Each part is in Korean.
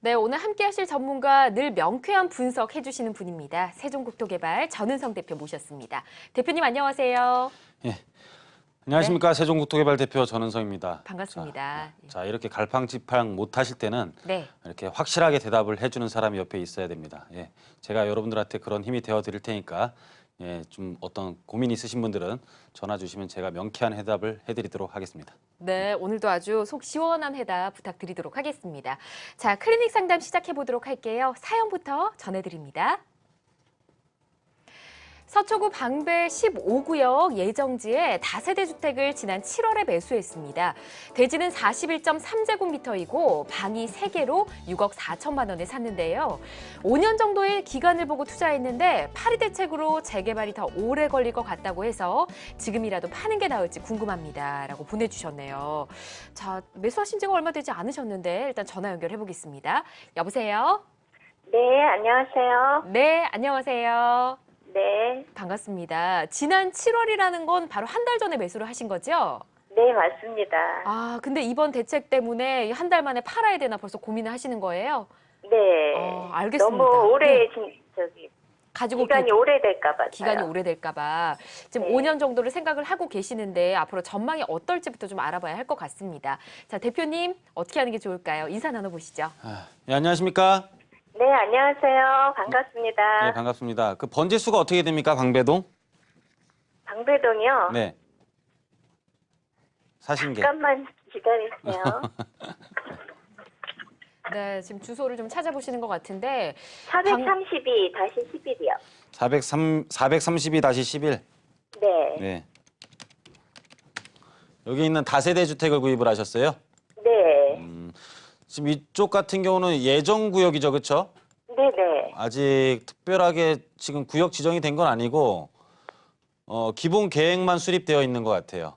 네, 오늘 함께 하실 전문가 늘 명쾌한 분석해 주시는 분입니다. 세종국토개발 전은성 대표 모셨습니다. 대표님 안녕하세요. 예, 안녕하십니까. 네, 세종국토개발 대표 전은성입니다. 반갑습니다. 자, 이렇게 갈팡질팡 못 하실 때는 네. 이렇게 확실하게 대답을 해주는 사람이 옆에 있어야 됩니다. 예, 제가 여러분들한테 그런 힘이 되어 드릴 테니까 좀 어떤 고민 있으신 분들은 전화 주시면 제가 명쾌한 해답을 해드리도록 하겠습니다. 네, 오늘도 아주 속 시원한 해답 부탁드리도록 하겠습니다. 자, 클리닉 상담 시작해 보도록 할게요. 사연부터 전해드립니다. 서초구 방배 15구역 예정지에 다세대 주택을 지난 7월에 매수했습니다. 대지는 41.3제곱미터이고 방이 3개로 6억 4천만 원에 샀는데요. 5년 정도의 기간을 보고 투자했는데 파리 대책으로 재개발이 더 오래 걸릴 것 같다고 해서 지금이라도 파는 게 나을지 궁금합니다. 라고 보내주셨네요. 자, 매수하신 지가 얼마 되지 않으셨는데 일단 전화 연결해 보겠습니다. 여보세요? 네, 안녕하세요. 네, 안녕하세요. 네, 반갑습니다. 지난 7월이라는 건 바로 한 달 전에 매수를 하신 거죠? 네, 맞습니다. 아, 근데 이번 대책 때문에 한 달 만에 팔아야 되나 벌써 고민을 하시는 거예요? 네. 알겠습니다. 너무 오래, 네. 저기, 가지고 기간이 오래될까봐. 기간이 오래될까봐 지금 네. 5년 정도를 생각을 하고 계시는데 앞으로 전망이 어떨지부터 좀 알아봐야 할 것 같습니다. 자, 대표님 어떻게 하는 게 좋을까요? 인사 나눠보시죠. 예, 안녕하십니까. 네, 안녕하세요. 반갑습니다. 예, 반갑습니다. 그 번지 수가 어떻게 됩니까, 방배동? 방배동이요? 네. 사신 게. 잠깐만 기다리세요. 네, 지금 주소를 좀 찾아보시는 것 같은데 432-11이요. 432-11. 네. 네. 여기 있는 다세대 주택을 구입을 하셨어요? 네. 지금 이쪽 같은 경우는 예정 구역이죠, 그렇죠? 네네. 아직 특별하게 지금 구역 지정이 된 건 아니고 기본 계획만 수립되어 있는 것 같아요.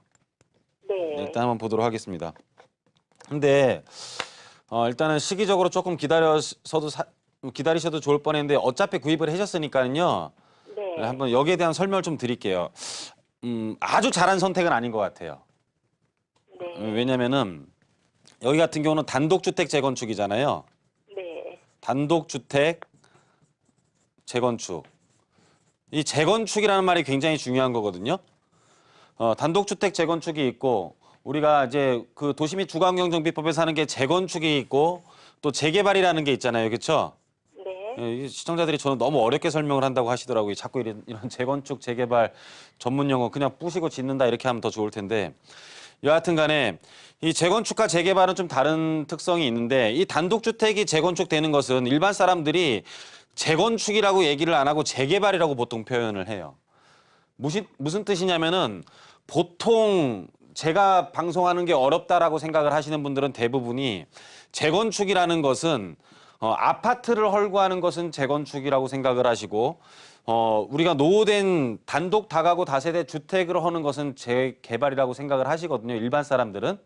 네. 일단 한번 보도록 하겠습니다. 근데 일단은 시기적으로 조금 기다리셔도 좋을 뻔했는데 어차피 구입을 하셨으니까요. 네. 한번 여기에 대한 설명을 좀 드릴게요. 아주 잘한 선택은 아닌 것 같아요. 네. 왜냐면은 여기 같은 경우는 단독주택 재건축이잖아요. 네. 단독주택 재건축. 이 재건축이라는 말이 굉장히 중요한 거거든요. 단독주택 재건축이 있고 우리가 이제 그 도시및 주거환경정비법에서 하는 게 재건축이 있고 또 재개발이라는 게 있잖아요. 그렇죠? 네. 시청자들이 저는 너무 어렵게 설명을 한다고 하시더라고요. 자꾸 이런 재건축, 재개발 전문 용어 그냥 부시고 짓는다 이렇게 하면 더 좋을 텐데 여하튼 간에 이 재건축과 재개발은 좀 다른 특성이 있는데 이 단독주택이 재건축되는 것은 일반 사람들이 재건축이라고 얘기를 안 하고 재개발이라고 보통 표현을 해요. 무슨 뜻이냐면은 보통 제가 방송하는 게 어렵다라고 생각을 하시는 분들은 대부분이 재건축이라는 것은 아파트를 헐고하는 것은 재건축이라고 생각을 하시고 우리가 노후된 단독 다가구 다세대 주택을 하는 것은 재개발이라고 생각을 하시거든요. 일반 사람들은.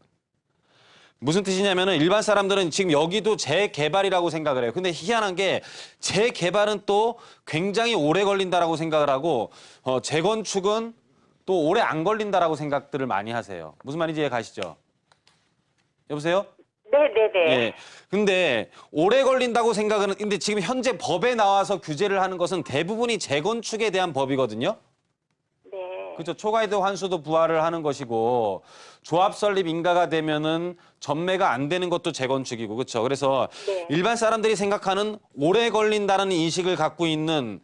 무슨 뜻이냐면은 일반 사람들은 지금 여기도 재개발이라고 생각을 해요. 근데 희한한 게 재개발은 또 굉장히 오래 걸린다라고 생각을 하고 재건축은 또 오래 안 걸린다라고 생각들을 많이 하세요. 무슨 말인지 이해 가시죠? 여보세요? 네네네. 예. 근데 오래 걸린다고 생각은 근데 지금 현재 법에 나와서 규제를 하는 것은 대부분이 재건축에 대한 법이거든요. 네. 그렇죠. 초과이드 환수도 부과를 하는 것이고 조합 설립 인가가 되면은 전매가 안 되는 것도 재건축이고 그렇죠. 그래서 네. 일반 사람들이 생각하는 오래 걸린다는 인식을 갖고 있는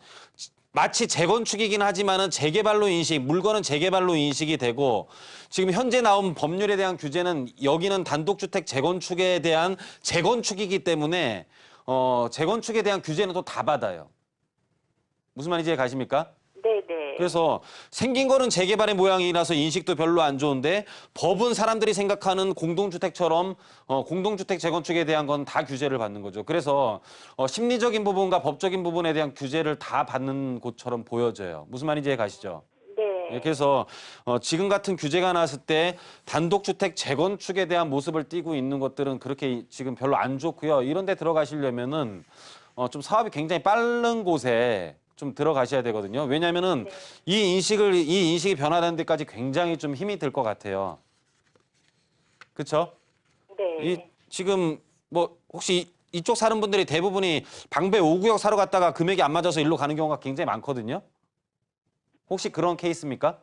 마치 재건축이긴 하지만은 재개발로 물건은 재개발로 인식이 되고 지금 현재 나온 법률에 대한 규제는 여기는 단독주택 재건축에 대한 재건축이기 때문에 재건축에 대한 규제는 또 다 받아요. 무슨 말인지 이해 가십니까? 네네. 그래서 생긴 거는 재개발의 모양이라서 인식도 별로 안 좋은데 법은 사람들이 생각하는 공동주택처럼 공동주택 재건축에 대한 건 다 규제를 받는 거죠. 그래서 심리적인 부분과 법적인 부분에 대한 규제를 다 받는 곳처럼 보여져요. 무슨 말인지 이해 가시죠? 네. 예, 그래서 지금 같은 규제가 나왔을 때 단독주택 재건축에 대한 모습을 띠고 있는 것들은 그렇게 지금 별로 안 좋고요. 이런 데 들어가시려면은 좀 사업이 굉장히 빠른 곳에 좀 들어가셔야 되거든요. 왜냐하면은 네. 이 인식이 변화되는 데까지 굉장히 좀 힘이 들 것 같아요. 그렇죠? 네. 지금 뭐 혹시 이쪽 사는 분들이 대부분이 방배 5구역 사러 갔다가 금액이 안 맞아서 일로 가는 경우가 굉장히 많거든요. 혹시 그런 케이스입니까?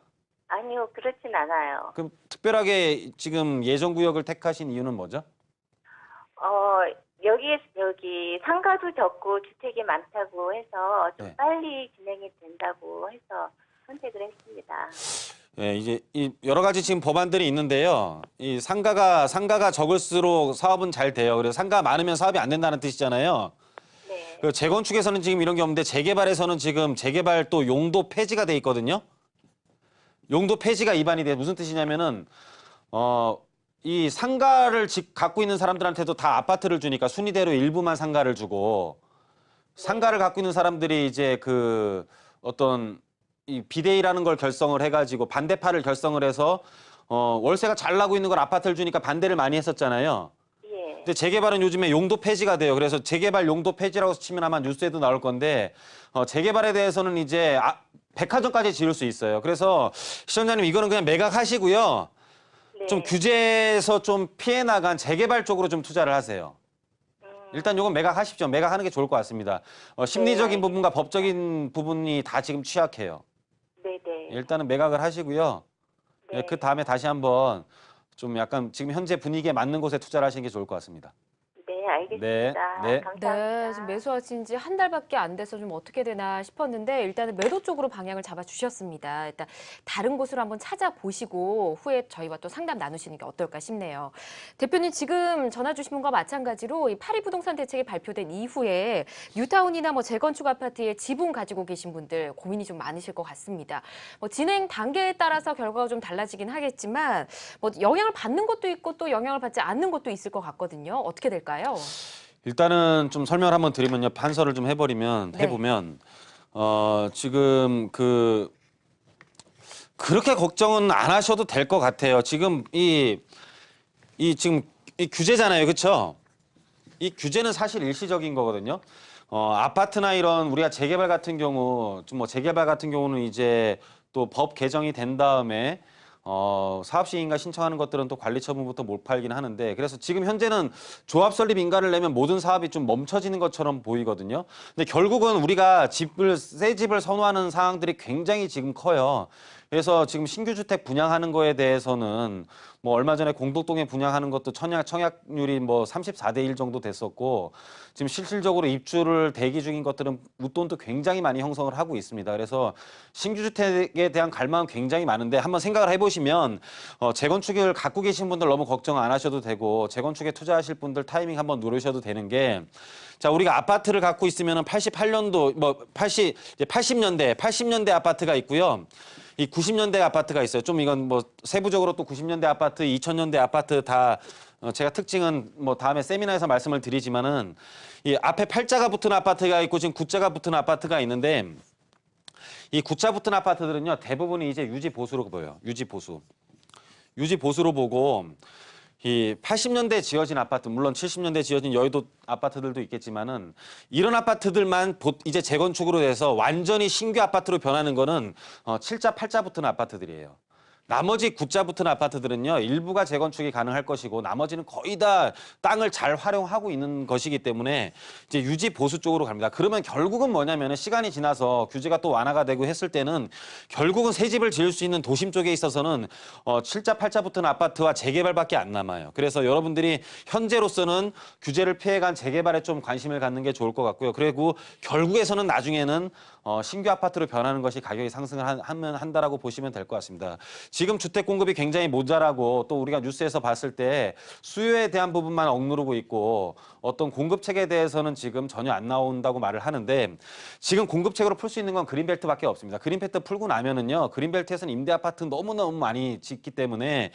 아니요, 그렇진 않아요. 그럼 특별하게 지금 예정구역을 택하신 이유는 뭐죠? 여기 상가도 적고 주택이 많다고 해서 좀 네. 빨리 진행이 된다고 해서 선택을 했습니다. 예, 이제 이 여러 가지 지금 법안들이 있는데요. 이 상가가 적을수록 사업은 잘 돼요. 그래서 상가가 많으면 사업이 안 된다는 뜻이잖아요. 네. 그 재건축에서는 지금 이런 게 없는데 재개발에서는 지금 재개발 또 용도 폐지가 돼 있거든요. 용도 폐지가 위반이 돼. 무슨 뜻이냐면은 이 상가를 갖고 있는 사람들한테도 다 아파트를 주니까 순위대로 일부만 상가를 주고 상가를 갖고 있는 사람들이 이제 그 어떤 이 비대위라는 걸 결성을 해가지고 반대파를 결성을 해서 월세가 잘 나고 있는 걸 아파트를 주니까 반대를 많이 했었잖아요. 예. 근데 재개발은 요즘에 용도 폐지가 돼요. 그래서 재개발 용도 폐지라고 치면 아마 뉴스에도 나올 건데 재개발에 대해서는 이제 백화점까지 지을 수 있어요. 그래서 시청자님 이거는 그냥 매각하시고요. 네. 좀 규제에서 좀 피해 나간 재개발 쪽으로 좀 투자를 하세요. 일단 이건 매각하십시오. 매각하는 게 좋을 것 같습니다. 심리적인 부분과 법적인 부분이 다 지금 취약해요. 네네. 일단은 매각을 하시고요. 네. 그 다음에 다시 한번 좀 약간 지금 현재 분위기에 맞는 곳에 투자를 하시는 게 좋을 것 같습니다. 네, 알겠습니다. 네. 감사합니다. 네, 지금 매수하신 지 한 달밖에 안 돼서 좀 어떻게 되나 싶었는데 일단은 매도 쪽으로 방향을 잡아주셨습니다. 일단 다른 곳으로 한번 찾아보시고 후에 저희와 또 상담 나누시는 게 어떨까 싶네요. 대표님 지금 전화 주신 분과 마찬가지로 이 파리 부동산 대책이 발표된 이후에 뉴타운이나 뭐 재건축 아파트에 지분 가지고 계신 분들 고민이 좀 많으실 것 같습니다. 뭐 진행 단계에 따라서 결과가 좀 달라지긴 하겠지만 뭐 영향을 받는 것도 있고 또 영향을 받지 않는 것도 있을 것 같거든요. 어떻게 될까요? 일단은 좀 설명을 한번 드리면요. 판서를 좀 네. 해보면 지금 그렇게 걱정은 안 하셔도 될 것 같아요. 지금 지금 이 규제잖아요. 그렇죠? 이 규제는 사실 일시적인 거거든요. 아파트나 이런 우리가 재개발 같은 경우 재개발 같은 경우는 이제 또 법 개정이 된 다음에 사업시행인가 신청하는 것들은 또 관리처분부터 못 팔긴 하는데 그래서 지금 현재는 조합 설립 인가를 내면 모든 사업이 좀 멈춰지는 것처럼 보이거든요. 근데 결국은 우리가 새 집을 선호하는 상황들이 굉장히 지금 커요. 그래서 지금 신규 주택 분양하는 거에 대해서는 뭐 얼마 전에 공덕동에 분양하는 것도 청약률이 뭐 34대 1 정도 됐었고 지금 실질적으로 입주를 대기 중인 것들은 웃돈도 굉장히 많이 형성을 하고 있습니다. 그래서 신규 주택에 대한 갈망은 굉장히 많은데 한번 생각을 해보시면 재건축을 갖고 계신 분들 너무 걱정 안 하셔도 되고 재건축에 투자하실 분들 타이밍 한번 누르셔도 되는 게 자, 우리가 아파트를 갖고 있으면은 88년도 이제 80년대 아파트가 있고요. 이 90년대 아파트가 있어요. 좀 이건 뭐 세부적으로 또 90년대 아파트, 2000년대 아파트 다 제가 특징은 뭐 다음에 세미나에서 말씀을 드리지만은 이 앞에 8자가 붙은 아파트가 있고 지금 9자가 붙은 아파트가 있는데 이 9자 붙은 아파트들은요. 대부분이 이제 유지 보수로 보여요. 유지 보수로 보고 이 80년대 지어진 아파트, 물론 70년대 지어진 여의도 아파트들도 있겠지만은 이런 아파트들만 이제 재건축으로 돼서 완전히 신규 아파트로 변하는 거는 7자, 8자 붙은 아파트들이에요. 나머지 9자 붙은 아파트들은요. 일부가 재건축이 가능할 것이고 나머지는 거의 다 땅을 잘 활용하고 있는 것이기 때문에 이제 유지 보수 쪽으로 갑니다. 그러면 결국은 뭐냐면은 시간이 지나서 규제가 또 완화가 되고 했을 때는 결국은 새 집을 지을 수 있는 도심 쪽에 있어서는 7자, 8자 붙은 아파트와 재개발밖에 안 남아요. 그래서 여러분들이 현재로서는 규제를 피해간 재개발에 좀 관심을 갖는 게 좋을 것 같고요. 그리고 결국에서는 나중에는 신규 아파트로 변하는 것이 가격이 상승을 한다라고 보시면 될 것 같습니다. 지금 주택 공급이 굉장히 모자라고 또 우리가 뉴스에서 봤을 때 수요에 대한 부분만 억누르고 있고 어떤 공급책에 대해서는 지금 전혀 안 나온다고 말을 하는데 지금 공급책으로 풀 수 있는 건 그린벨트밖에 없습니다. 그린벨트 풀고 나면은요. 그린벨트에서는 임대 아파트 너무너무 많이 짓기 때문에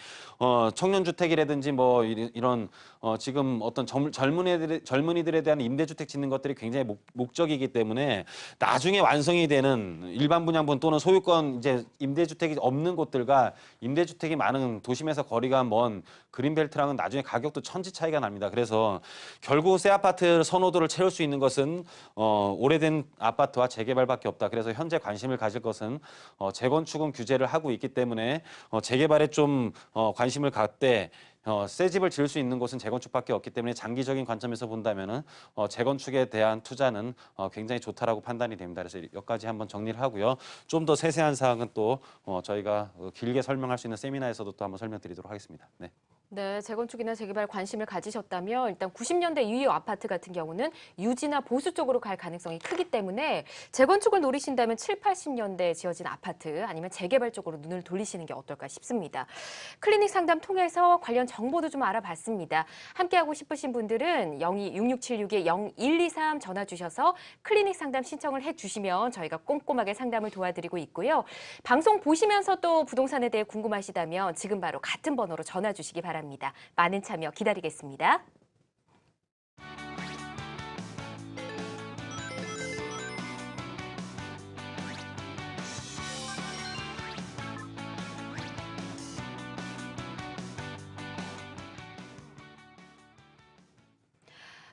청년주택이라든지 뭐 이런 지금 어떤 젊은이들에 대한 임대주택 짓는 것들이 굉장히 목적이기 때문에 나중에 완성이 되는 일반 분양분 또는 소유권 이제 임대주택이 없는 곳들과 임대주택이 많은 도심에서 거리가 먼 그린벨트랑은 나중에 가격도 천지 차이가 납니다. 그래서 결국 새 아파트 선호도를 채울 수 있는 것은 오래된 아파트와 재개발밖에 없다. 그래서 현재 관심을 가질 것은 재건축은 규제를 하고 있기 때문에 재개발에 좀 관심을 갖되 새 집을 지을 수 있는 곳은 재건축밖에 없기 때문에 장기적인 관점에서 본다면은 재건축에 대한 투자는 굉장히 좋다라고 판단이 됩니다. 그래서 여기까지 한번 정리를 하고요. 좀 더 세세한 사항은 또 저희가 길게 설명할 수 있는 세미나에서도 또 한번 설명드리도록 하겠습니다. 네. 네, 재건축이나 재개발 관심을 가지셨다면 일단 90년대 유효 아파트 같은 경우는 유지나 보수 쪽으로 갈 가능성이 크기 때문에 재건축을 노리신다면 7, 80년대에 지어진 아파트 아니면 재개발 쪽으로 눈을 돌리시는 게 어떨까 싶습니다. 클리닉 상담 통해서 관련 정보도 좀 알아봤습니다. 함께하고 싶으신 분들은 02-6676-0123 전화 주셔서 클리닉 상담 신청을 해주시면 저희가 꼼꼼하게 상담을 도와드리고 있고요. 방송 보시면서 또 부동산에 대해 궁금하시다면 지금 바로 같은 번호로 전화 주시기 바랍니다. 많은 참여 기다리겠습니다.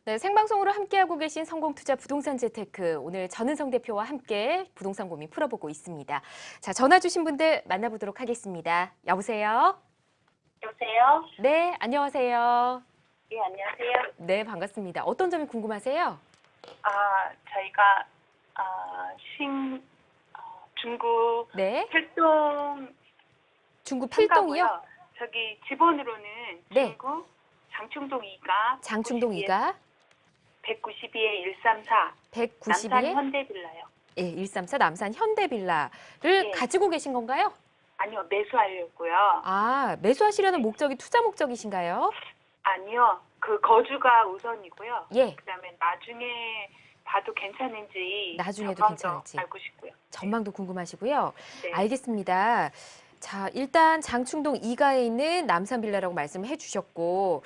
네, 생방송으로 함께하고 계신 성공투자 부동산 재테크. 오늘 전은성 대표와 함께 부동산 고민 풀어보고 있습니다. 자, 전화 주신 분들 만나보도록 하겠습니다. 여보세요? 여보세요? 네, 안녕하세요. 예, 안녕하세요. 네, 반갑습니다. 어떤 점이 궁금하세요? 저희가 중구 네, 필동 중구 필동이요? 상가고요. 저기 지번으로는 네. 중구 장충동 2가 장충동 2가 192에 134 남산 192에 현대빌라요. 예, 134 남산 현대빌라를 예. 가지고 계신 건가요? 아니요, 매수하려고요. 아, 매수하시려는 목적이 투자 목적이신가요? 아니요, 그 거주가 우선이고요. 예, 그다음에 나중에 봐도 괜찮은지 나중에도 전망도 괜찮을지. 알고 싶고요. 전망도 궁금하시고요. 네. 알겠습니다. 자, 일단 장충동 2가에 있는 남산 빌라라고 말씀해 주셨고,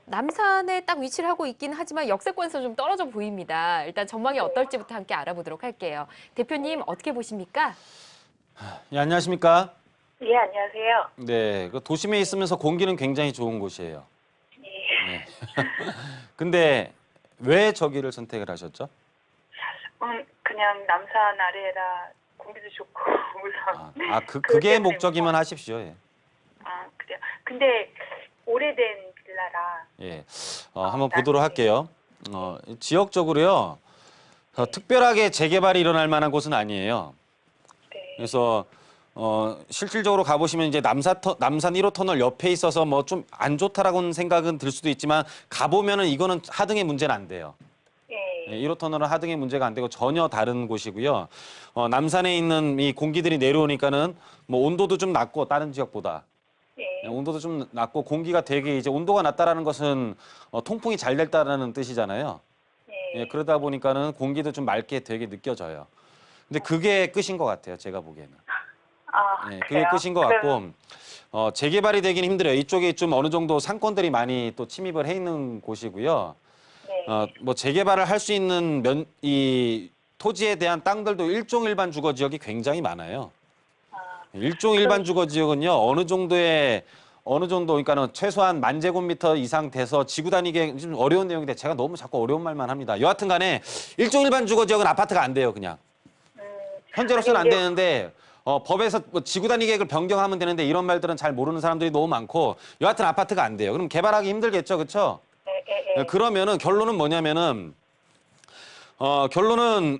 남산에 딱 위치를 하고 있긴 하지만 역세권에서 좀 떨어져 보입니다. 일단 전망이 어떨지부터 함께 알아보도록 할게요. 대표님 어떻게 보십니까? 예, 안녕하십니까? 예, 안녕하세요. 네, 그 도심에 있으면서 공기는 굉장히 좋은 곳이에요. 예. 네. 근데 왜 저기를 선택을 하셨죠? 그냥 남산 아래라 공기도 좋고 물론. 그게 때문에 목적이면 하십시오. 예. 그래요. 근데 오래된 빌라라. 예. 한번 보도록 할게요. 지역적으로요. 특별하게 재개발이 일어날 만한 곳은 아니에요. 네. 그래서 실질적으로 가보시면 이제 남산 1호 터널 옆에 있어서 뭐 좀 안 좋다라고는 생각은 들 수도 있지만 가보면은 이거는 하등의 문제는 안 돼요. 예. 1호 터널은 하등의 문제가 안 되고 전혀 다른 곳이고요. 남산에 있는 이 공기들이 내려오니까는 뭐 온도도 좀 낮고 다른 지역보다 예. 온도도 좀 낮고 공기가 되게 이제 온도가 낮다라는 것은 통풍이 잘 됐다라는 뜻이잖아요. 예. 예, 그러다 보니까는 공기도 좀 맑게 되게 느껴져요. 근데 그게 끝인 것 같아요. 제가 보기에는. 예, 그게 그래요? 끝인 것 같고 재개발이 되긴 힘들어요. 이쪽에 좀 어느 정도 상권들이 많이 또 침입을 해 있는 곳이고요. 네. 뭐 재개발을 할 수 있는 이 토지에 대한 땅들도 일종일반 주거 지역이 굉장히 많아요. 일종일반 주거 지역은요 어느 정도 그러니까는 최소한 10,000제곱미터 이상 돼서 지구 다니기 좀 어려운 내용인데 제가 너무 자꾸 어려운 말만 합니다. 여하튼간에 일종일반 주거 지역은 아파트가 안 돼요, 그냥. 현재로서는 안 되는데 법에서 뭐 지구 단위 계획을 변경하면 되는데 이런 말들은 잘 모르는 사람들이 너무 많고 여하튼 아파트가 안 돼요. 그럼 개발하기 힘들겠죠, 그렇죠? 그러면은 결론은 뭐냐면은 결론은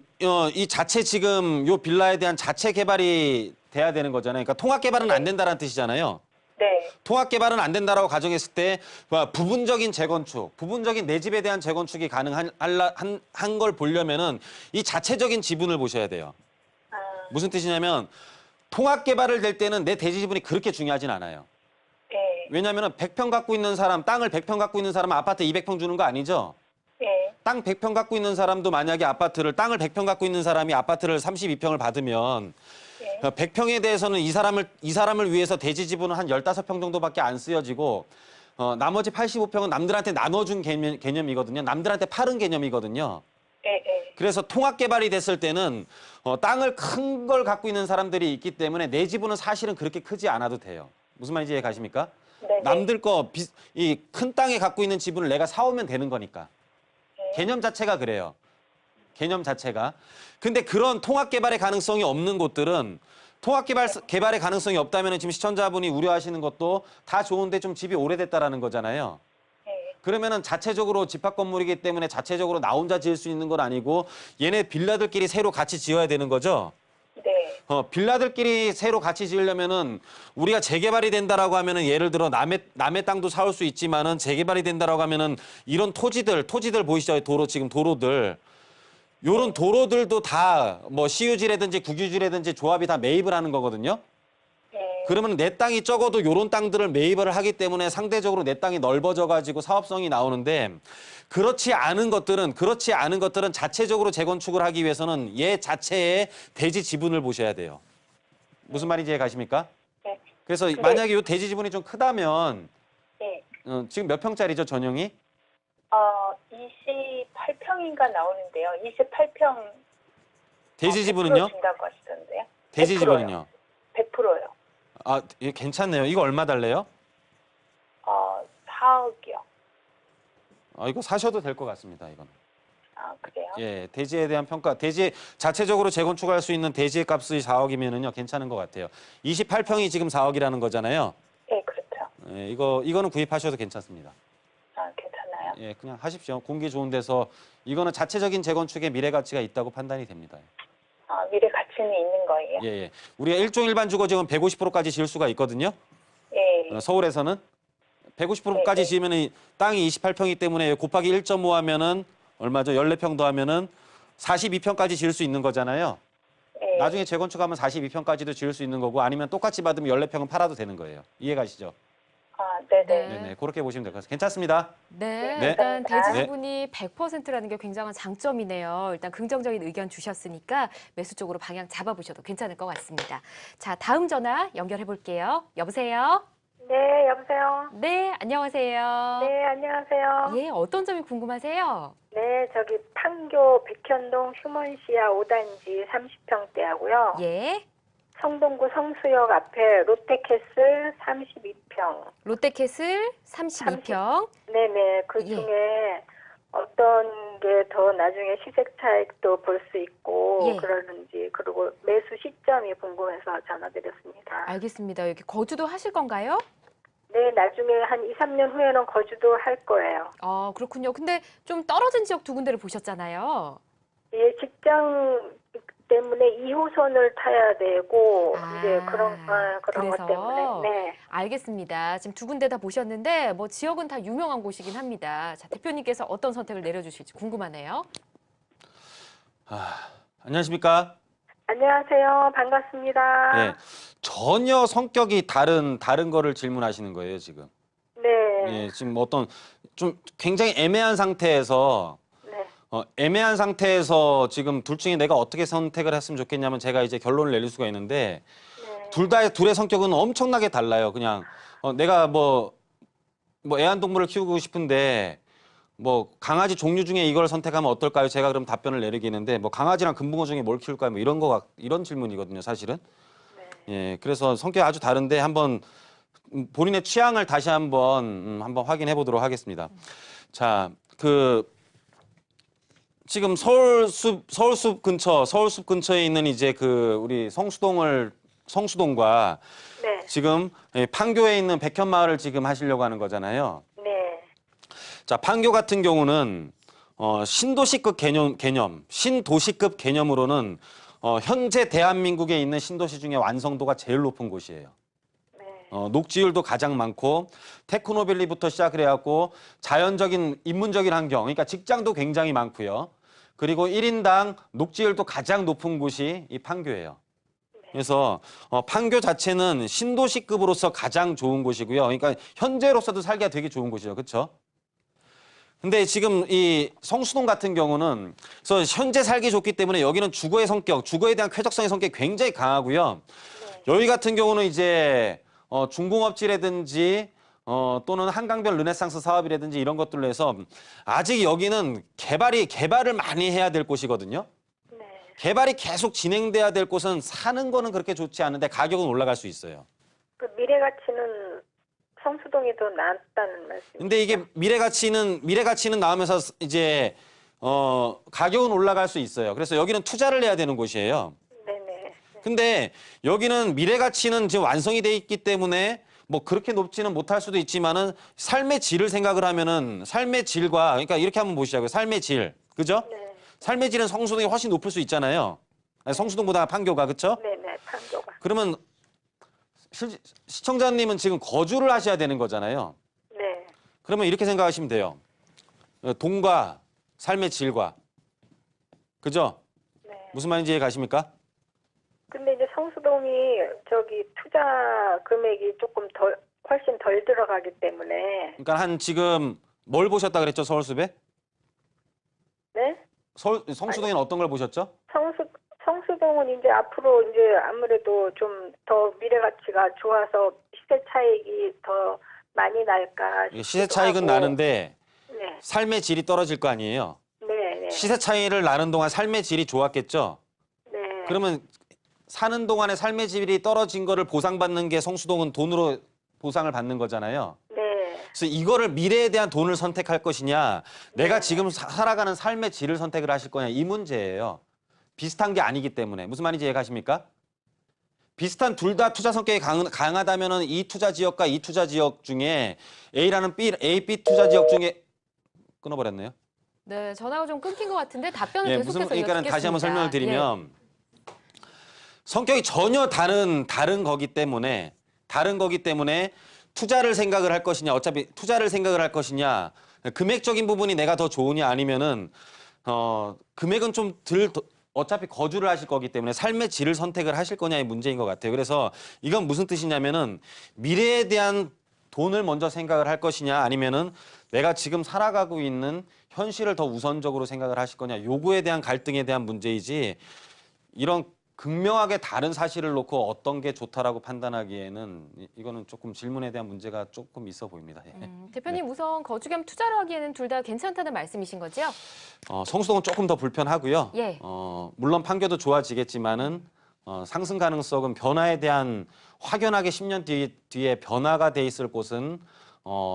이 자체 지금 요 빌라에 대한 자체 개발이 돼야 되는 거잖아요. 그러니까 통합 개발은 안 된다라는 뜻이잖아요. 네. 통합 개발은 안 된다라고 가정했을 때 부분적인 재건축, 부분적인 내 집에 대한 재건축이 가능한 한 걸 보려면은 이 자체적인 지분을 보셔야 돼요. 무슨 뜻이냐면 통합 개발을 될 때는 내 대지 지분이 그렇게 중요하진 않아요. 네. 왜냐하면 100평 갖고 있는 사람, 땅을 100평 갖고 있는 사람은 아파트 200평 주는 거 아니죠? 네. 땅 100평 갖고 있는 사람도 만약에 땅을 100평 갖고 있는 사람이 아파트를 32평을 받으면 100평에 대해서는 이 사람을 위해서 대지 지분은 한 15평 정도밖에 안 쓰여지고 나머지 85평은 남들한테 나눠준 개념이거든요. 남들한테 팔은 개념이거든요. 그래서 통합 개발이 됐을 때는 땅을 큰 걸 갖고 있는 사람들이 있기 때문에 내 지분은 사실은 그렇게 크지 않아도 돼요. 무슨 말인지 이해 가십니까? 네네. 남들 이 큰 땅에 갖고 있는 지분을 내가 사오면 되는 거니까. 개념 자체가 그래요. 개념 자체가. 근데 그런 통합 개발의 가능성이 없는 곳들은 통합 개발의 가능성이 없다면 지금 시청자분이 우려하시는 것도 다 좋은데 좀 집이 오래됐다라는 거잖아요. 네. 그러면은 자체적으로 집합 건물이기 때문에 자체적으로 나 혼자 지을 수 있는 건 아니고 얘네 빌라들끼리 새로 같이 지어야 되는 거죠. 네. 빌라들끼리 새로 같이 지으려면은 우리가 재개발이 된다라고 하면은 예를 들어 남의 땅도 사올 수 있지만은 재개발이 된다라고 하면은 이런 토지들 보이시죠? 지금 도로들. 요런 도로들도 다 뭐 시유지라든지 국유지라든지 조합이 다 매입을 하는 거거든요. 네. 그러면 내 땅이 적어도 요런 땅들을 매입을 하기 때문에 상대적으로 내 땅이 넓어져 가지고 사업성이 나오는데 그렇지 않은 것들은 자체적으로 재건축을 하기 위해서는 얘 자체의 대지 지분을 보셔야 돼요. 무슨 말인지 이해 가십니까? 네. 그래서 만약에 요 대지 지분이 좀 크다면 네. 지금 몇 평짜리죠, 전용이? 28평인가 나오는데요. 28평 대지 지분은요? 준다고 하시던데요. 대지 100%요. 지분은요? 100%요. 아, 이게 괜찮네요. 이거 얼마 달래요? 4억이요. 이거 사셔도 될 것 같습니다, 이건. 아, 그래요? 예, 대지에 대한 평가, 대지 자체적으로 재건축할 수 있는 대지의 값이 4억이면은요, 괜찮은 것 같아요. 28평이 지금 4억이라는 거잖아요. 네, 그렇죠. 예, 이거는 구입하셔도 괜찮습니다. 아, 괜찮아요. 예, 그냥 하십시오. 공기 좋은 데서 이거는 자체적인 재건축에 미래 가치가 있다고 판단이 됩니다. 아, 미래 가치는 있는 거예요? 예, 예. 우리가 일종 일반 주거지역은 150%까지 지을 수가 있거든요. 예. 서울에서는 150%까지 네. 지으면은 땅이 28평이기 때문에 곱하기 1.5 하면은 얼마죠? 14평 더하면은 42평까지 지을 수 있는 거잖아요. 예. 나중에 재건축하면 42평까지도 지을 수 있는 거고 아니면 똑같이 받으면 14평은 팔아도 되는 거예요. 이해 가시죠? 아, 네네. 네. 네네. 그렇게 보시면 될 것 같습니다. 괜찮습니다. 네, 네. 일단 대지 네. 지분이 100%라는 게 굉장한 장점이네요. 일단 긍정적인 의견 주셨으니까 매수 쪽으로 방향 잡아보셔도 괜찮을 것 같습니다. 자, 다음 전화 연결해 볼게요. 여보세요? 네, 여보세요? 네, 안녕하세요. 네, 안녕하세요. 예, 어떤 점이 궁금하세요? 네, 저기 판교 백현동 휴먼시아 5단지 30평대하고요. 예, 성동구 성수역 앞에 롯데캐슬 32평. 롯데캐슬 32평. 네네, 그 예. 중에 어떤 게 더 나중에 시세 차익도 볼 수 있고 예. 그러는지, 그리고 매수 시점이 궁금해서 전화드렸습니다. 알겠습니다. 여기 거주도 하실 건가요? 네, 나중에 한 2, 3년 후에는 거주도 할 거예요. 그렇군요. 근데 좀 떨어진 지역 두 군데를 보셨잖아요. 예, 직장 때문에 2호선을 타야 되고 이제 그런 그래서? 것 때문에. 네. 알겠습니다. 지금 두 군데 다 보셨는데 뭐 지역은 다 유명한 곳이긴 합니다. 자, 대표님께서 어떤 선택을 내려주실지 궁금하네요. 안녕하십니까? 안녕하세요. 반갑습니다. 예. 전혀 성격이 다른 거를 질문하시는 거예요, 지금. 네. 예, 지금 어떤 좀 굉장히 애매한 상태에서 애매한 상태에서 지금 둘 중에 내가 어떻게 선택을 했으면 좋겠냐면 제가 이제 결론을 내릴 수가 있는데 네. 둘의 성격은 엄청나게 달라요. 그냥 내가 뭐 애완동물을 키우고 싶은데 뭐 강아지 종류 중에 이걸 선택하면 어떨까요? 제가 그럼 답변을 내리겠는데 뭐 강아지랑 금붕어 중에 뭘 키울까요? 뭐 이런 질문이거든요, 사실은. 예, 그래서 성격이 아주 다른데 한번 본인의 취향을 다시 한번 확인해 보도록 하겠습니다. 자, 지금 서울숲 근처에 있는 이제 우리 성수동과 네. 지금 판교에 있는 백현마을을 지금 하시려고 하는 거잖아요. 네. 자, 판교 같은 경우는 신도시급 신도시급 개념으로는 현재 대한민국에 있는 신도시 중에 완성도가 제일 높은 곳이에요. 네. 녹지율도 가장 많고 테크노밸리부터 시작을 해갖고 자연적인 인문적인 환경, 그러니까 직장도 굉장히 많고요. 그리고 1인당 녹지율도 가장 높은 곳이 이 판교예요. 그래서 판교 자체는 신도시급으로서 가장 좋은 곳이고요. 그러니까 현재로서도 살기가 되게 좋은 곳이죠. 그렇죠? 근데 지금 이 성수동 같은 경우는 그래서 현재 살기 좋기 때문에 여기는 주거에 대한 쾌적성의 성격이 굉장히 강하고요. 여기 같은 경우는 이제 중공업지라든지 또는 한강변 르네상스 사업이라든지 이런 것들로 해서 아직 여기는 개발을 많이 해야 될 곳이거든요. 네. 개발이 계속 진행돼야 될 곳은 사는 거는 그렇게 좋지 않은데 가격은 올라갈 수 있어요. 그 미래 가치는 성수동이 더 낫다는 말씀이죠? 근데 이게 미래 가치는 나오면서 이제 가격은 올라갈 수 있어요. 그래서 여기는 투자를 해야 되는 곳이에요. 네네. 근데 여기는 미래 가치는 지금 완성이 돼 있기 때문에 뭐 그렇게 높지는 못할 수도 있지만은 삶의 질을 생각을 하면은 삶의 질과 그러니까 이렇게 한번 보시자고요. 삶의 질. 그죠? 네. 삶의 질은 성수동이 훨씬 높을 수 있잖아요. 아니, 성수동보다 판교가 그렇죠? 네네, 판교가. 그러면 시청자님은 지금 거주를 하셔야 되는 거잖아요. 네. 그러면 이렇게 생각하시면 돼요. 돈과 삶의 질과. 그죠? 네. 무슨 말인지 이해 가십니까? 근데 이제 성수동이 저기 투자 금액이 조금 훨씬 덜 들어가기 때문에. 그러니까 한 지금 뭘 보셨다 그랬죠, 서울숲에? 네? 성수동에는 어떤 걸 보셨죠? 성수동은 이제 앞으로 이제 아무래도 좀 더 미래 가치가 좋아서 시세 차익이 더 많이 날까 싶기도 시세 차익은 하고. 나는데 네. 삶의 질이 떨어질 거 아니에요. 네, 네. 시세 차이를 나는 동안 삶의 질이 좋았겠죠? 네. 그러면 사는 동안에 삶의 질이 떨어진 거를 보상받는 게 성수동은 돈으로 보상을 받는 거잖아요. 네. 그래서 이거를 미래에 대한 돈을 선택할 것이냐, 내가 지금 살아가는 삶의 질을 선택을 하실 거냐, 이 문제예요. 비슷한 게 아니기 때문에. 무슨 말인지 이해가십니까? 비슷한 둘 다 투자 성격이 강하다면은 이 투자 지역과 이 투자 지역 중에 A라는 A, B 투자 지역 중에 끊어버렸네요. 네, 전화가 좀 끊긴 것 같은데 답변을 예, 계속해서 그러니까 다시 한번 여쭙겠습니다. 설명을 드리면 성격이 전혀 다른 거기 때문에 투자를 생각을 할 것이냐, 어차피 투자를 생각을 할 것이냐, 금액적인 부분이 내가 더 좋으냐 아니면은 금액은 좀 어차피 거주를 하실 거기 때문에 삶의 질을 선택을 하실 거냐의 문제인 것 같아요. 그래서 이건 무슨 뜻이냐면은 미래에 대한 돈을 먼저 생각을 할 것이냐 아니면은 내가 지금 살아가고 있는 현실을 더 우선적으로 생각을 하실 거냐, 요구에 대한 갈등에 대한 문제이지 이런 극명하게 다른 사실을 놓고 어떤 게 좋다라고 판단하기에는 이거는 조금 질문에 대한 문제가 조금 있어 보입니다. 예. 대표님 우선 거주 겸 투자를 하기에는 둘 다 괜찮다는 말씀이신 거죠? 성수동은 조금 더 불편하고요. 예. 물론 판교도 좋아지겠지만은 상승 가능성은 변화에 대한 확연하게 10년 뒤에 변화가 돼 있을 곳은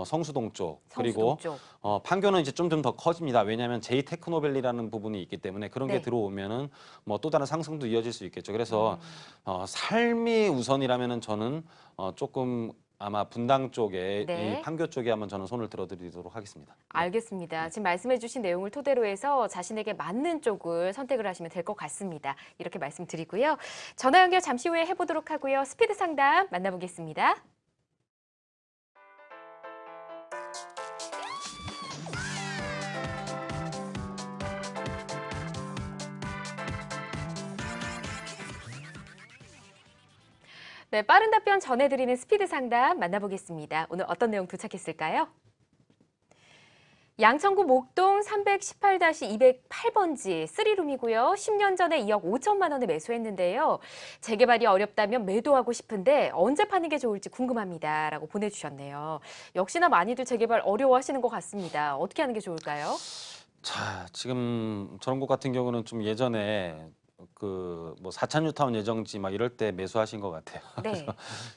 성수동 쪽 그리고 성수동 쪽. 판교는 이제 좀 더 커집니다. 왜냐하면 제이 테크노밸리라는 부분이 있기 때문에 그런 게 네. 들어오면은 뭐 또 다른 상승도 이어질 수 있겠죠. 그래서 삶이 우선이라면은 저는 조금 아마 분당 쪽에 네. 이 판교 쪽에 한번 저는 손을 들어드리도록 하겠습니다. 알겠습니다. 지금 말씀해주신 내용을 토대로 해서 자신에게 맞는 쪽을 선택을 하시면 될 것 같습니다. 이렇게 말씀드리고요. 전화 연결 잠시 후에 해보도록 하고요. 스피드 상담 만나보겠습니다. 네, 빠른 답변 전해드리는 스피드 상담 만나보겠습니다. 오늘 어떤 내용 도착했을까요? 양천구 목동 318-208번지 3룸이고요. 10년 전에 2억 5천만 원에 매수했는데요. 재개발이 어렵다면 매도하고 싶은데 언제 파는 게 좋을지 궁금합니다. 라고 보내주셨네요. 역시나 많이들 재개발 어려워하시는 것 같습니다. 어떻게 하는 게 좋을까요? 자, 지금 저런 곳 같은 경우는 좀 예전에 뭐 사천 뉴타운 예정지 막 이럴 때 매수하신 것 같아요. 네. 그래서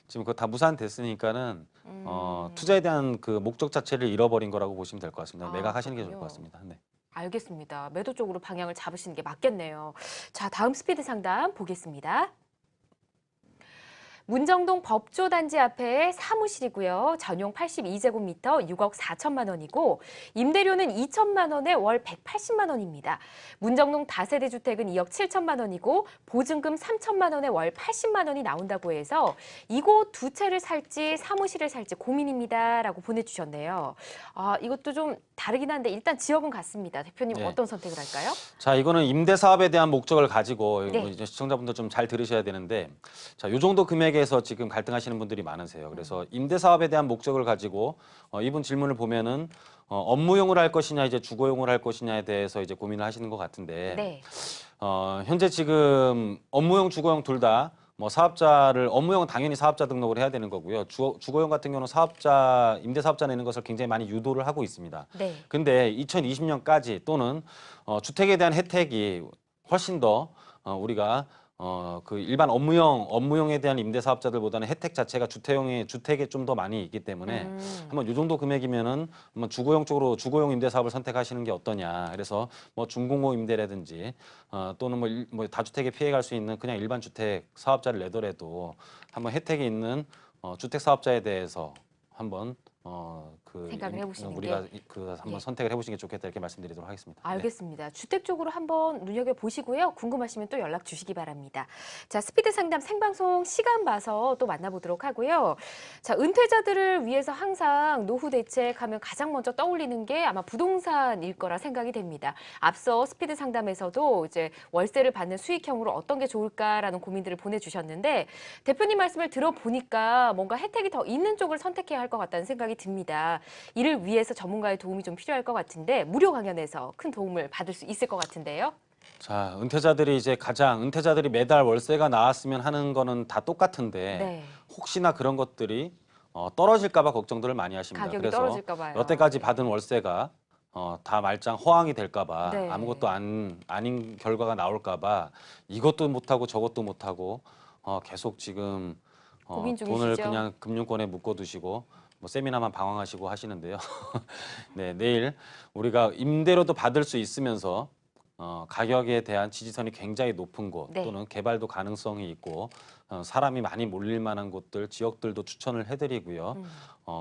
지금 그거 다 무산됐으니까는 투자에 대한 그 목적 자체를 잃어버린 거라고 보시면 될 것 같습니다. 매각하시는 게 좋을 것 그렇군요. 같습니다. 네. 알겠습니다. 매도 쪽으로 방향을 잡으시는 게 맞겠네요. 자, 다음 스피드 상담 보겠습니다. 문정동 법조단지 앞에 사무실이고요. 전용 82제곱미터 6억 4천만 원이고 임대료는 2천만 원에 월 180만 원입니다. 문정동 다세대 주택은 2억 7천만 원이고 보증금 3천만 원에 월 80만 원이 나온다고 해서 이곳 두 채를 살지 사무실을 살지 고민입니다. 라고 보내주셨네요. 이것도 좀 다르긴 한데 일단 지역은 같습니다. 대표님 네. 어떤 선택을 할까요? 자, 이거는 임대 사업에 대한 목적을 가지고 네. 이제 시청자분들 좀 잘 들으셔야 되는데, 자, 요 정도 금액에서 지금 갈등하시는 분들이 많으세요. 그래서 임대 사업에 대한 목적을 가지고 이분 질문을 보면은 업무용으로 할 것이냐 이제 주거용으로 할 것이냐에 대해서 이제 고민을 하시는 것 같은데, 네. 현재 지금 업무용, 주거용 둘 다 뭐 사업자를 업무용은 당연히 사업자 등록을 해야 되는 거고요. 주거용 같은 경우는 임대 사업자 내는 것을 굉장히 많이 유도를 하고 있습니다. 네. 근데 2020년까지 또는 주택에 대한 혜택이 훨씬 더 우리가 그 일반 업무용에 대한 임대 사업자들보다는 혜택 자체가 주택에 좀 더 많이 있기 때문에 한번 이 정도 금액이면은 한번 주거용 임대 사업을 선택하시는 게 어떠냐. 그래서 뭐 중공업 임대라든지 또는 뭐 다주택에 피해갈 수 있는 그냥 일반 주택 사업자를 내더라도 한번 혜택이 있는 주택 사업자에 대해서 한번 생각을 해보시는 우리가 게. 한번 예. 선택을 해보시는 게 좋겠다 이렇게 말씀드리도록 하겠습니다. 네. 알겠습니다. 주택 쪽으로 한번 눈여겨보시고요. 궁금하시면 또 연락 주시기 바랍니다. 자, 스피드 상담 생방송 시간 봐서 또 만나보도록 하고요. 자, 은퇴자들을 위해서 항상 노후 대책하면 가장 먼저 떠올리는 게 아마 부동산일 거라 생각이 됩니다. 앞서 스피드 상담에서도 이제 월세를 받는 수익형으로 어떤 게 좋을까라는 고민들을 보내주셨는데 대표님 말씀을 들어보니까 뭔가 혜택이 더 있는 쪽을 선택해야 할 것 같다는 생각이 듭니다. 이를 위해서 전문가의 도움이 좀 필요할 것 같은데 무료 강연에서 큰 도움을 받을 수 있을 것 같은데요. 자, 은퇴자들이 매달 월세가 나왔으면 하는 거는 다 똑같은데 네. 혹시나 그런 것들이 떨어질까 봐 걱정들을 많이 하십니다. 가격이 그래서 떨어질까 봐요. 여태까지 받은 월세가 다 말짱 허황이 될까 봐 네. 아무것도 아닌 결과가 나올까 봐 이것도 못하고 저것도 못하고 계속 지금 고민 돈을 중이시죠? 그냥 금융권에 묶어두시고 뭐 세미나만 방황하시고 하시는데요. 네, 내일 우리가 임대료도 받을 수 있으면서 가격에 대한 지지선이 굉장히 높은 곳 네. 또는 개발도 가능성이 있고 사람이 많이 몰릴 만한 곳들, 지역들도 추천을 해드리고요.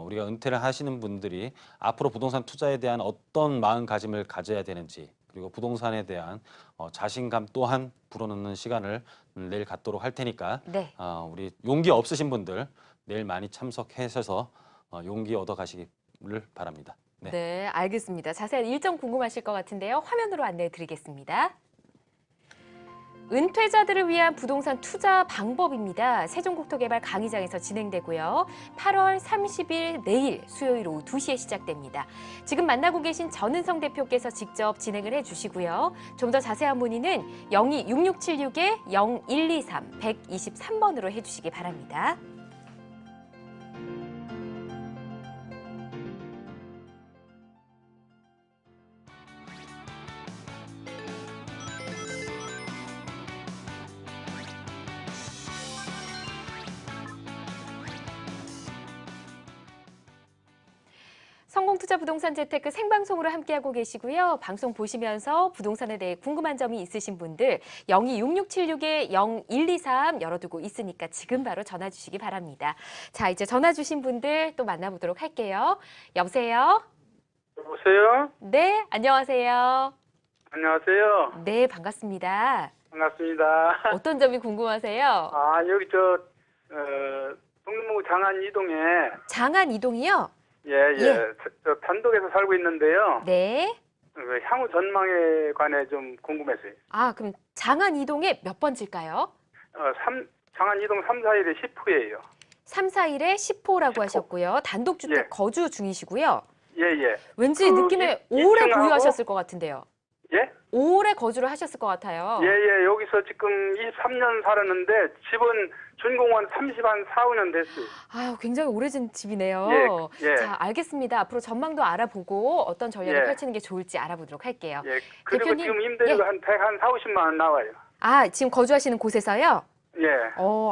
우리가 은퇴를 하시는 분들이 앞으로 부동산 투자에 대한 어떤 마음가짐을 가져야 되는지 그리고 부동산에 대한 자신감 또한 불어넣는 시간을 내일 갖도록 할 테니까 네. 우리 용기 없으신 분들 내일 많이 참석하셔서 용기 얻어 가시기를 바랍니다. 네. 네, 알겠습니다. 자세한 일정 궁금하실 것 같은데요. 화면으로 안내해 드리겠습니다. 은퇴자들을 위한 부동산 투자 방법입니다. 세종국토개발 강의장에서 진행되고요. 8월 30일 내일 수요일 오후 2시에 시작됩니다. 지금 만나고 계신 전은성 대표께서 직접 진행을 해주시고요. 좀 더 자세한 문의는 026676-0123 123번으로 해주시기 바랍니다. 성공투자 부동산 재테크 생방송으로 함께하고 계시고요. 방송 보시면서 부동산에 대해 궁금한 점이 있으신 분들 026676-0123 열어두고 있으니까 지금 바로 전화 주시기 바랍니다. 자, 이제 전화 주신 분들 또 만나보도록 할게요. 여보세요? 여보세요? 네, 안녕하세요. 안녕하세요. 네, 반갑습니다. 반갑습니다. 어떤 점이 궁금하세요? 여기 동대문구 장안 이동에 장안 이동이요? 예. 예. 저 단독에서 살고 있는데요. 네. 향후 전망에 관해 좀 궁금했어요. 아, 그럼 장안 이동의 몇 번째일까요? 장안 이동 3, 4일에 10호예요. 3, 4일에 10호라고 10호. 하셨고요. 단독주택 예. 거주 중이시고요. 예. 왠지 그 느낌에 이- 오래 2층하고 보유하셨을 것 같은데요. 예? 오래 거주를 하셨을 것 같아요. 예. 여기서 지금 23년 살았는데 집은 준공한 30한 4, 5년 됐어요. 아유, 굉장히 오래전 집이네요. 예. 자, 알겠습니다. 앞으로 전망도 알아보고 어떤 전략을 예. 펼치는 게 좋을지 알아보도록 할게요. 예. 그리고 대표님, 지금 임대료가 예. 한 40, 50만 원 나와요. 아, 지금 거주하시는 곳에서요? 예.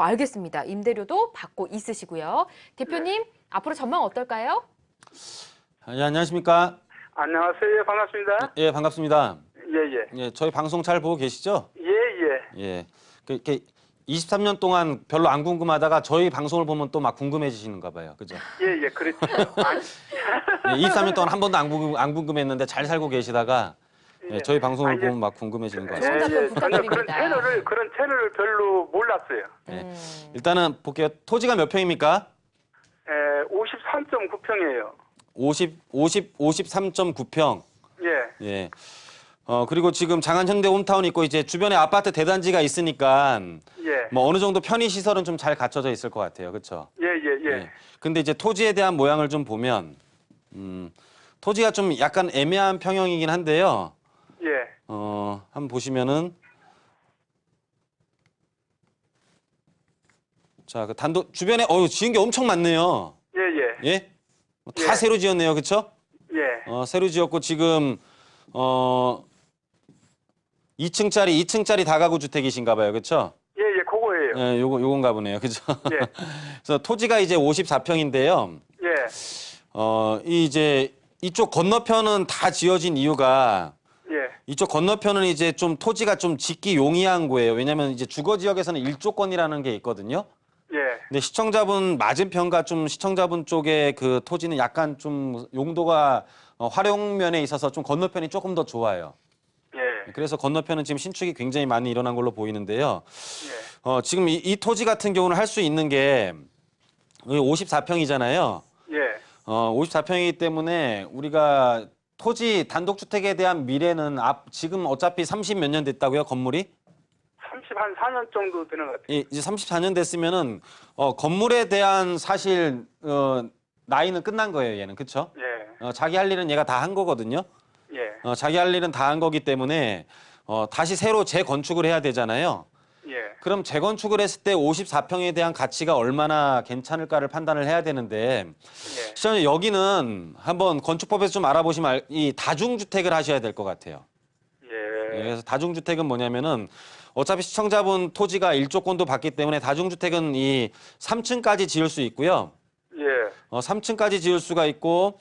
알겠습니다. 임대료도 받고 있으시고요. 대표님, 앞으로 전망 어떨까요? 예, 안녕하십니까? 안녕하세요. 반갑습니다. 예, 반갑습니다. 예. 예, 저희 방송 잘 보고 계시죠? 예. 예. 이렇게 23년 동안 별로 안 궁금하다가 저희 방송을 보면 또 막 궁금해지시는가 봐요. 그죠? 예, 그렇죠. 아니, 예, 23년 동안 한 번도 안 궁금했는데 잘 살고 계시다가 예, 저희 방송을 아니, 보면 막 궁금해지는 것 좋은 같습니다. 답변 전혀 부탁드립니다. 그런 채널을 별로 몰랐어요. 예. 일단은 볼게요. 토지가 몇 평입니까? 53.9평이에요. 53.9평. 예. 예. 그리고 지금 장안 현대 홈타운 있고 이제 주변에 아파트 대단지가 있으니까 예. 뭐 어느 정도 편의 시설은 좀 잘 갖춰져 있을 것 같아요. 그렇죠? 예. 근데 이제 토지에 대한 모양을 좀 보면 토지가 좀 약간 애매한 평형이긴 한데요. 예. 한번 보시면은 자, 그 단독 주변에 지은 게 엄청 많네요. 예. 예? 다 예. 새로 지었네요. 그렇죠? 예. 새로 지었고 지금 2층짜리 다가구 주택이신가 봐요. 그렇죠? 예. 요거요. 예, 요건가 보네요. 그죠? 예. 그래서 토지가 이제 54평인데요. 예. 이제 이쪽 건너편은 다 지어진 이유가 예. 이쪽 건너편은 이제 좀 토지가 좀 짓기 용이한 거예요. 왜냐면 이제 주거 지역에서는 일조권이라는 게 있거든요. 예. 근데 시청자분 맞은편과 좀 시청자분 쪽의 그 토지는 약간 좀 용도가 활용면에 있어서 좀 건너편이 조금 더 좋아요. 예. 그래서 건너편은 지금 신축이 굉장히 많이 일어난 걸로 보이는데요. 예. 지금 이 토지 같은 경우는 할 수 있는 게 54평이잖아요. 예. 54평이기 때문에 우리가 토지 단독주택에 대한 미래는 지금 어차피 30 몇 년 됐다고요, 건물이? 30한 4년 정도 되는 것 같아요. 이제 34년 됐으면은 건물에 대한 사실 나이는 끝난 거예요, 얘는. 그렇죠? 예. 자기 할 일은 얘가 다 한 거거든요. 예. 자기 할 일은 다 한 거기 때문에 다시 새로 재건축을 해야 되잖아요. 예. 그럼 재건축을 했을 때 54평에 대한 가치가 얼마나 괜찮을까를 판단을 해야 되는데 예. 시청자 여기는 한번 건축법에서 좀 알아보시면 이 다중주택을 하셔야 될 것 같아요. 예. 그래서 다중주택은 뭐냐면은 어차피 시청자분 토지가 일조권도 받기 때문에 다중주택은 이 3층까지 지을 수 있고요. 예. 3층까지 지을 수가 있고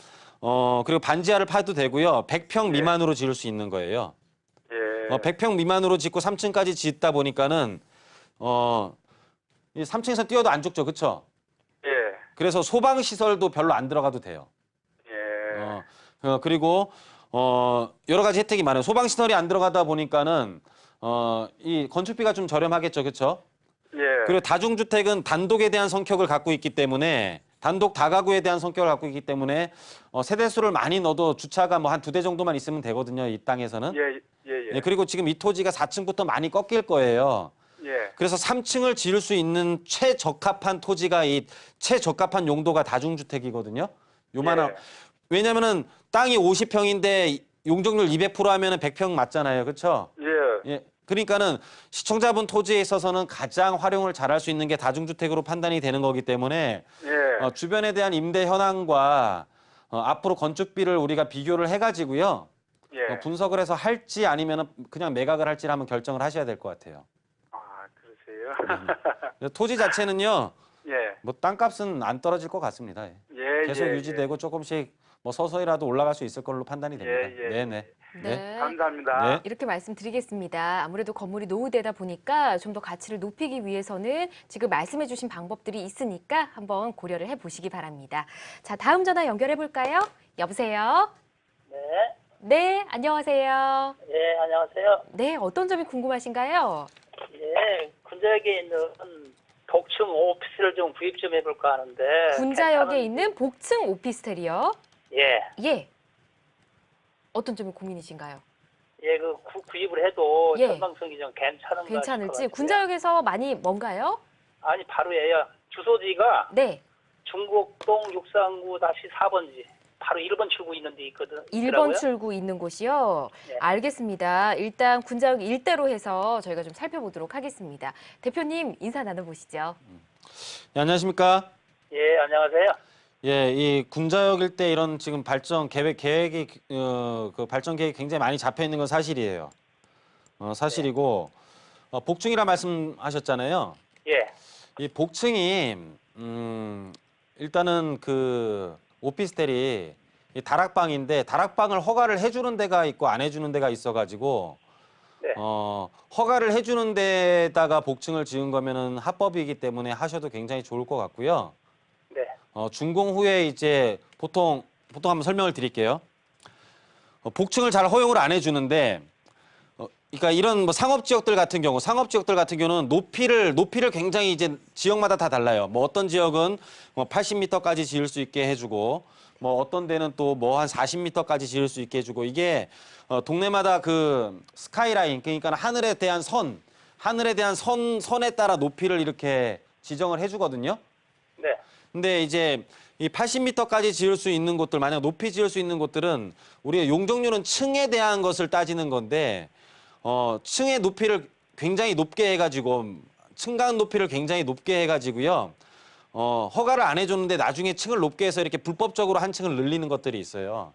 그리고 반지하를 파도 되고요. 100평 예. 미만으로 지을 수 있는 거예요. 예. 100평 미만으로 짓고 3층까지 짓다 보니까는 이 3층에서 뛰어도 안 죽죠. 그렇죠? 예. 그래서 소방 시설도 별로 안 들어가도 돼요. 예. 그리고 여러 가지 혜택이 많아요. 소방 시설이 안 들어가다 보니까는 이 건축비가 좀 저렴하겠죠. 그렇죠? 예. 그리고 다중주택은 단독에 대한 성격을 갖고 있기 때문에 단독 다가구에 대한 성격을 갖고 있기 때문에 세대수를 많이 넣어도 주차가 뭐 한 2대 정도만 있으면 되거든요. 이 땅에서는. 예. 예. 예. 그리고 지금 이 토지가 4층부터 많이 꺾일 거예요. 예. 그래서 3층을 지을 수 있는 최적합한 토지가 이 최적합한 용도가 다중주택이거든요. 요만한 예. 왜냐면은 땅이 50평인데 용적률 200% 하면은 100평 맞잖아요. 그렇죠? 예. 예. 그러니까는 시청자분 토지에 있어서는 가장 활용을 잘할 수 있는 게 다중주택으로 판단이 되는 거기 때문에 예. 주변에 대한 임대 현황과 앞으로 건축비를 우리가 비교를 해가지고요. 예. 분석을 해서 할지 아니면 그냥 매각을 할지를 한번 결정을 하셔야 될 것 같아요. 아, 그러세요? 토지 자체는요. 예. 뭐 땅값은 안 떨어질 것 같습니다. 예. 예. 계속 예. 유지되고 조금씩 뭐 서서히라도 올라갈 수 있을 걸로 판단이 됩니다. 예, 예. 네네. 네. 감사합니다. 네. 이렇게 말씀드리겠습니다. 아무래도 건물이 노후되다 보니까 좀 더 가치를 높이기 위해서는 지금 말씀해 주신 방법들이 있으니까 한번 고려를 해보시기 바랍니다. 자, 다음 전화 연결해 볼까요? 여보세요? 네, 네, 안녕하세요. 예, 안녕하세요. 네, 어떤 점이 궁금하신가요? 예, 군자역에 있는 복층 오피스를 좀 구입 좀 해볼까 하는데. 군자역에 괜찮은- 있는 복층 오피스텔이요? 예, 예. 어떤 점이 고민이신가요? 예, 그 구입을 해도 예. 전망성이 좀 괜찮은가 괜찮을지 싶어가지고요. 군자역에서 많이 먼가요? 아니, 바로예요. 주소지가 네, 중곡동 639-4번지. 바로 1번 출구 있는 데 있거든. 1번 있더라고요. 출구 있는 곳이요. 네. 알겠습니다. 일단 군자역 일대로 해서 저희가 좀 살펴보도록 하겠습니다. 대표님 인사 나눠보시죠. 네, 안녕하십니까? 예, 안녕하세요. 예, 이 군자역 일대 이런 지금 발전 계획이 그 발전 계획이 굉장히 많이 잡혀 있는 건 사실이에요. 사실이고 복층이라 말씀하셨잖아요. 예, 이 복층이 일단은 그 오피스텔이 이 다락방인데 다락방을 허가를 해주는 데가 있고 안 해주는 데가 있어가지고 네. 허가를 해주는 데다가 복층을 지은 거면은 합법이기 때문에 하셔도 굉장히 좋을 것 같고요. 네, 준공 후에 이제 보통 한번 설명을 드릴게요. 복층을 잘 허용을 안 해주는데, 그러니까 이런 뭐 상업 지역들 같은 경우는 높이를 굉장히 이제 지역마다 다 달라요. 뭐 어떤 지역은 뭐 80m까지 지을 수 있게 해주고, 뭐 어떤 데는 또 뭐 한 40m까지 지을 수 있게 해주고 이게 동네마다 그 스카이라인, 그러니까 하늘에 대한 선에 따라 높이를 이렇게 지정을 해주거든요. 네, 근데 이제 이 80m까지 지을 수 있는 곳들, 만약 높이 지을 수 있는 곳들은 우리가 용적률은 층에 대한 것을 따지는 건데, 층의 높이를 굉장히 높게 해가지고, 층간 높이를 굉장히 높게 해가지고요. 허가를 안 해줬는데 나중에 층을 높게 해서 이렇게 불법적으로 한 층을 늘리는 것들이 있어요.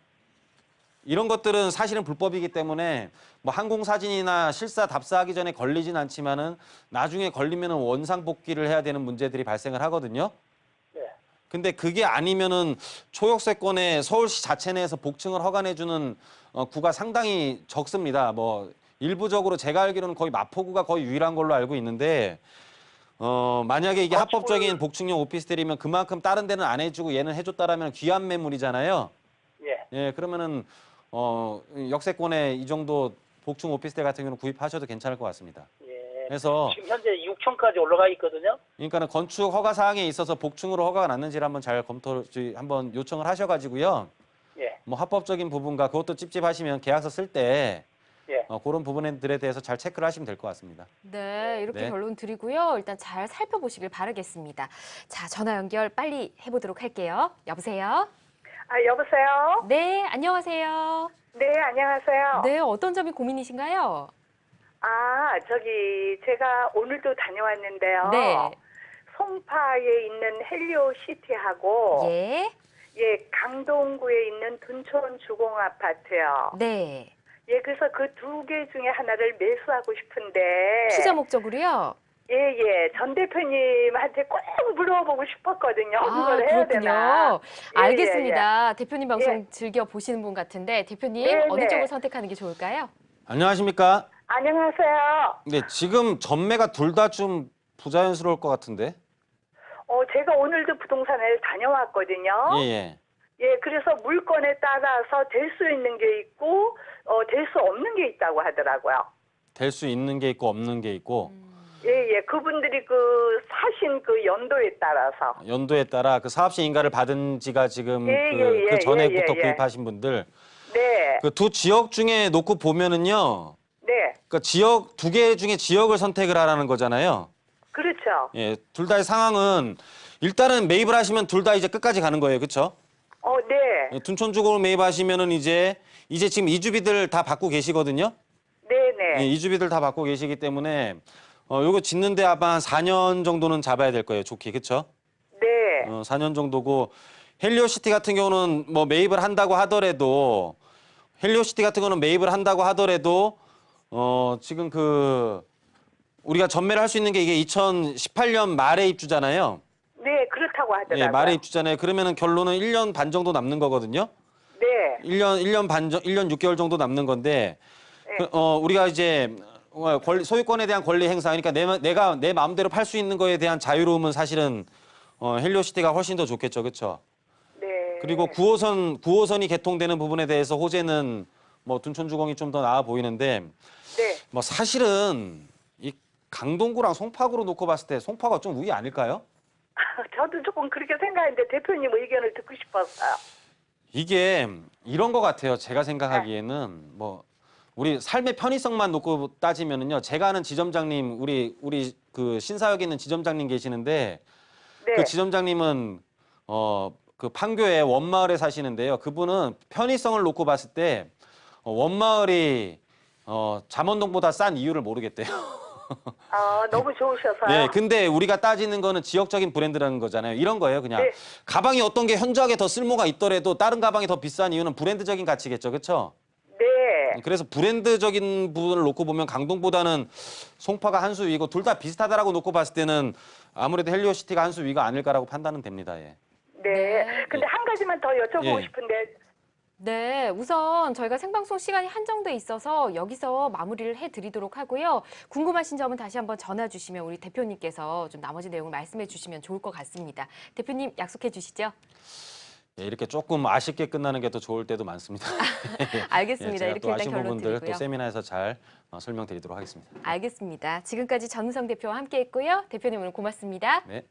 이런 것들은 사실은 불법이기 때문에 뭐 항공사진이나 실사 답사하기 전에 걸리진 않지만은 나중에 걸리면은 원상 복귀를 해야 되는 문제들이 발생을 하거든요. 네. 근데 그게 아니면은 초역세권에 서울시 자체 내에서 복층을 허가내주는 구가 상당히 적습니다. 뭐 일부적으로 제가 알기로는 거의 마포구가 거의 유일한 걸로 알고 있는데 만약에 이게 합법적인 복층용 오피스텔이면 그만큼 다른 데는 안 해주고 얘는 해줬다라면 귀한 매물이잖아요. 예. 예, 그러면은 역세권에 이 정도 복층 오피스텔 같은 경우는 구입하셔도 괜찮을 것 같습니다. 예. 그래서 지금 현재 6층까지 올라가 있거든요. 그러니까는 건축 허가 사항에 있어서 복층으로 허가가 났는지를 한번 잘 한번 요청을 하셔가지고요. 예. 뭐 합법적인 부분과 그것도 찝찝하시면 계약서 쓸 때 예. 그런 부분들에 대해서 잘 체크를 하시면 될 것 같습니다. 네, 이렇게 네. 결론 드리고요. 일단 잘 살펴보시길 바라겠습니다. 자, 전화 연결 빨리 해보도록 할게요. 여보세요? 여보세요? 네, 안녕하세요. 네, 안녕하세요. 네, 어떤 점이 고민이신가요? 제가 오늘도 다녀왔는데요. 네. 송파에 있는 헬리오시티하고 예. 강동구에 있는 둔촌 주공아파트요. 네. 그래서 그 두 개 중에 하나를 매수하고 싶은데 투자 목적으로요? 전 대표님한테 꼭 물어보고 싶었거든요. 그걸 해야 그렇군요. 되나? 알겠습니다. 대표님 방송 즐겨 보시는 분 같은데 대표님 네, 어느 네. 쪽을 선택하는 게 좋을까요? 안녕하십니까? 안녕하세요. 네, 지금 전매가 둘 다 좀 부자연스러울 것 같은데. 제가 오늘도 부동산을 다녀왔거든요. 예. 그래서 물건에 따라서 될 수 있는 게 있고 될 수 없는 게 있다고 하더라고요. 될 수 있는 게 있고 없는 게 있고 그분들이 사신 연도에 따라서. 연도에 따라 그 사업시 인가를 받은 지가 지금 예, 그 전에부터 예. 구입하신 분들 네. 그 두 지역 중에 놓고 보면은요. 네. 그러니까 지역 두 개 중에 지역을 선택을 하라는 거잖아요. 그렇죠. 예, 둘 다의 상황은 일단은 매입을 하시면 둘 다 이제 끝까지 가는 거예요. 그렇죠? 네. 둔촌주공을 매입하시면은 이제 지금 이주비들 다 받고 계시거든요. 네네. 예, 이주비들 다 받고 계시기 때문에 요거 짓는데 아마 한 4년 정도는 잡아야 될 거예요. 좋게. 그렇죠? 네. 4년 정도고 헬리오시티 같은 경우는 뭐 매입을 한다고 하더라도 지금 우리가 전매를 할 수 있는 게 이게 2018년 말에 입주잖아요. 네, 그렇다고 하더라고요. 예, 말에 입주잖아요. 그러면은 결론은 1년 반 정도 남는 거거든요. 네. 1년 6개월 정도 남는 건데 네. 우리가 이제 소유권에 대한 권리 행사, 그러니까 내가 내 마음대로 팔 수 있는 거에 대한 자유로움은 사실은 헬리오시티가 훨씬 더 좋겠죠. 그렇죠? 네. 그리고 9호선이 개통되는 부분에 대해서 호재는 뭐 둔촌주공이 좀 더 나아 보이는데 네. 뭐 사실은 이 강동구랑 송파구로 놓고 봤을 때 송파가 좀 우위 아닐까요? 저도 조금 그렇게 생각했는데 대표님 의견을 듣고 싶었어요. 이게 이런 것 같아요. 제가 생각하기에는 뭐 우리 삶의 편의성만 놓고 따지면은요. 제가 아는 지점장님 우리 그 신사역에 있는 지점장님 계시는데 네. 그 지점장님은 그 판교의 원마을에 사시는데요. 그분은 편의성을 놓고 봤을 때 원마을이 잠원동보다 싼 이유를 모르겠대요. 너무 좋으셔서요. 네, 근데 우리가 따지는 거는 지역적인 브랜드라는 거잖아요. 이런 거예요, 그냥. 네. 가방이 어떤 게 현저하게 더 쓸모가 있더라도 다른 가방이 더 비싼 이유는 브랜드적인 가치겠죠, 그렇죠? 네. 그래서 브랜드적인 부분을 놓고 보면 강동보다는 송파가 한 수 위고 둘 다 비슷하다라고 놓고 봤을 때는 아무래도 헬리오시티가 한 수 위가 아닐까라고 판단은 됩니다. 예. 네. 근데 한 가지만 더 여쭤보고 예. 싶은데 네, 우선 저희가 생방송 시간이 한정돼 있어서 여기서 마무리를 해드리도록 하고요. 궁금하신 점은 다시 한번 전화 주시면 우리 대표님께서 좀 나머지 내용을 말씀해 주시면 좋을 것 같습니다. 대표님 약속해 주시죠. 예, 이렇게 조금 아쉽게 끝나는 게 더 좋을 때도 많습니다. 알겠습니다. 제가 이렇게 또 일단 아쉬운 결론 부분들 또 드리고요. 세미나에서 잘 설명드리도록 하겠습니다. 알겠습니다. 지금까지 전우성 대표와 함께했고요. 대표님 오늘 고맙습니다. 네.